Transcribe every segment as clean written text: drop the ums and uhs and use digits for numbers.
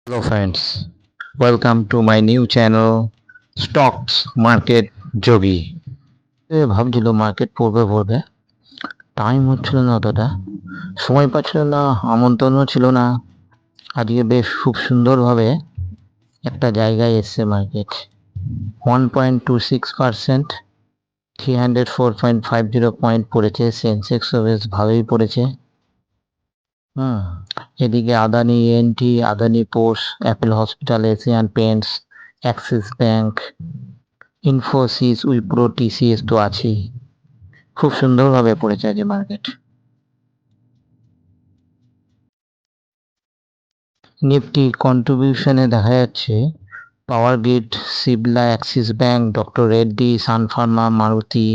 Hello friends, welcome to my new channel Stocks Market Jogi. ভাবছিল market পড়বে time হচ্ছিল না, অতটা সময় পাচ্ছিল না, আমন্ত্রণও ছিল না। আজকে বেশ খুব সুন্দরভাবে একটা জায়গায় এসছে মার্কেট। 1.26%, 304.50 পয়েন্ট পড়েছে। সেন্সেক্সও বেশ ভালোই পড়েছে। এদিকে আদানি এনটি, Adani Ports, Apollo Hospital, Asian Paints, Axis Bank, Infosys, Wipro, TCS তো আছেই। খুব সুন্দরভাবে পড়েছে আজ মার্কেট। নিফটি কন্ট্রিবিউশনে দেখা যাচ্ছে power grid, Cipla, Axis bank, doctor Reddy, Sun Pharma, Maruti,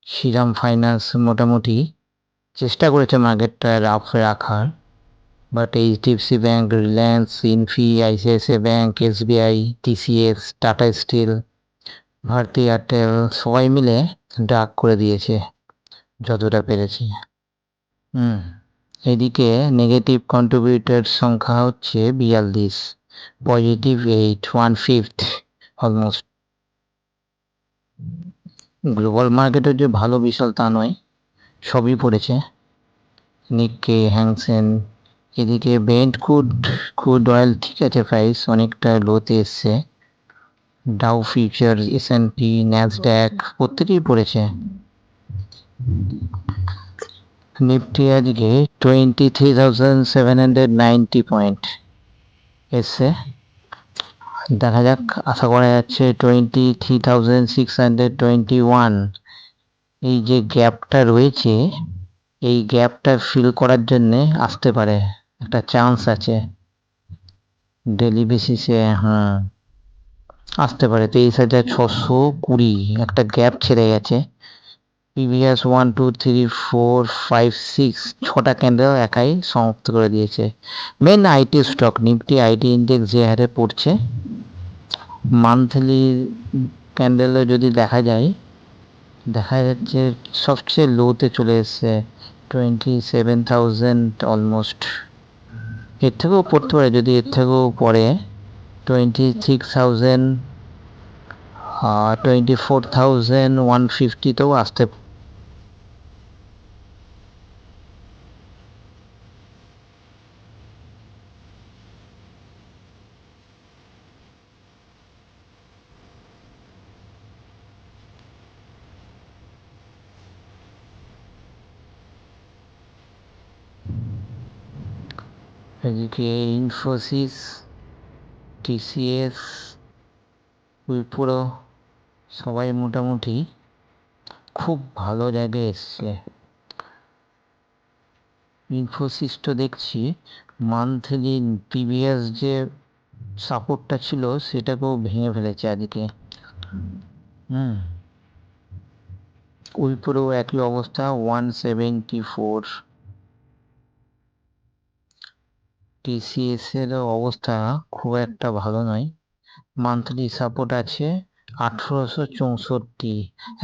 Shriram finance মোটামুটি চেষ্টা করেছে মার্কেটটা রাফ রাখার, but HDFC bank, Reliance, Infy, ICICI bank, SBI, TCS, Tata steel, Bharti Airtel সবাই মিলে ডাক করে দিয়েছে যতটা পেরেছে। এদিকে নেগেটিভ কন্ট্রিবিউটর সংখ্যা হচ্ছে 42, পজিটিভ 8, 1/5 অলমোস্ট। গ্লোবাল মার্কেটের যে ভালো বিশাল তা নয়, সবই পড়েছে। নিক্কে, হ্যাংসেন, এদিকে ব্রেন্ট ক্রুড অয়েল ঠিক আছে, প্রাইস অনেকটা লোতে এসছে। ডাউ ফিউচার, এসএনপি, ন্যাসড্যাক প্রত্যেকেই পড়েছে। নিফটি আজকে 23,790 পয়েন্ট এসছে। দেখা যাক, আশা করা যাচ্ছে 23,621। এই যে গ্যাপটা রয়েছে, এই গ্যাপটা ফিল করার জন্যে আসতে পারে, একটা চান্স আছে ডেলি বেসিসে। আসতে পারে 23,620, একটা গ্যাপ ছেড়ে গেছে। প্রিভিয়াস 1 2 3 4 5 6 ছটা ক্যান্ডেল একাই সমাপ্ত করে দিয়েছে। Main IT stock, Nifty IT index যে হারে পড়ছে, মান্থলি ক্যান্ডেলে যদি দেখা যাচ্ছে সবচেয়ে লোতে চলে এসছে 27,000 অলমোস্ট। এর থেকেও পড়তে পারে, যদি এর থেকেও পড়ে 26,000, 24,150তেও আসতে। এদিকে ইনফোসিস, টিসিএস, উইপ্রো সবাই মোটামুটি খুব ভালো জায়গায় এসছে। ইনফোসিস তো দেখছি মান্থলি প্রিভিয়াস যে সাপোর্টটা ছিল সেটাকেও ভেঙে ফেলেছে আজকে। উইপ্রো একই অবস্থা, 174। টিসিএস এর অবস্থা খুব একটা ভালো নয়, মান্থলি সাপোর্ট আছে 1864,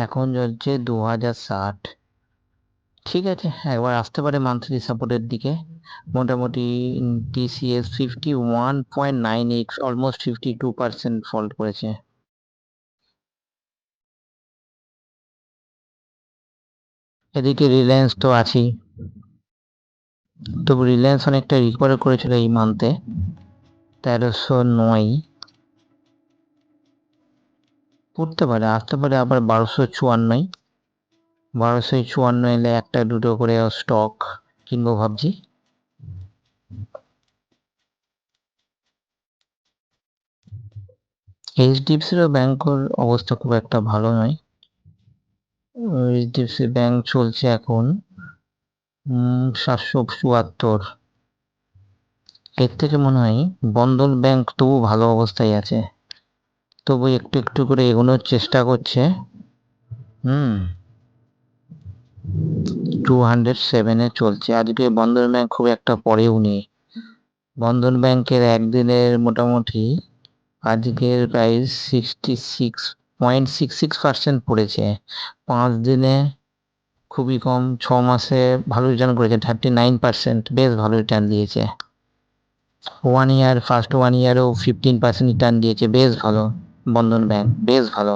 এখন চলছে 2060। ঠিক আছে, একবার আসতে পারে মান্থলি সাপোর্টের দিকে মোটামুটি। টিসিএস 51.98, অলমোস্ট 52% ফল্ট করেছে। এদিকে রিলায়েন্স তো আছেই, তবু রিলায়েন্স অনেকটা রিকভার করেছিল এই মান্থে, 1309 পড়তে পারে, আসতে পারে আবার 1254। 1254 এলে একটা দুটো করে স্টক কিনবো ভাবছি। এইচডিএফসির ব্যাংকের অবস্থা খুব একটা ভালো নয়। এইচডিএফসি ব্যাংক চলছে এখন 774। এর থেকে মনে হয় বন্ধন ব্যাংক তবু ভালো অবস্থায় আছে, তবু একটু একটু করে এগোনোর চেষ্টা করছে। 207 চলছে। আজকে বন্ধন ব্যাংক খুব একটা পড়েও নেই। বন্ধন ব্যাংকের একদিনের মোটামুটি আজকের প্রাইস 66.66% পড়েছে। 5 দিনে খুবই কম, 6 মাসে ভালো রিটার্ন করেছে 39%, বেশ ভালো রিটার্ন দিয়েছে। ফার্স্ট 1 ইয়ারেও 15% রিটার্ন দিয়েছে, বেশ ভালো। বন্ধন ব্যাংক বেশ ভালো।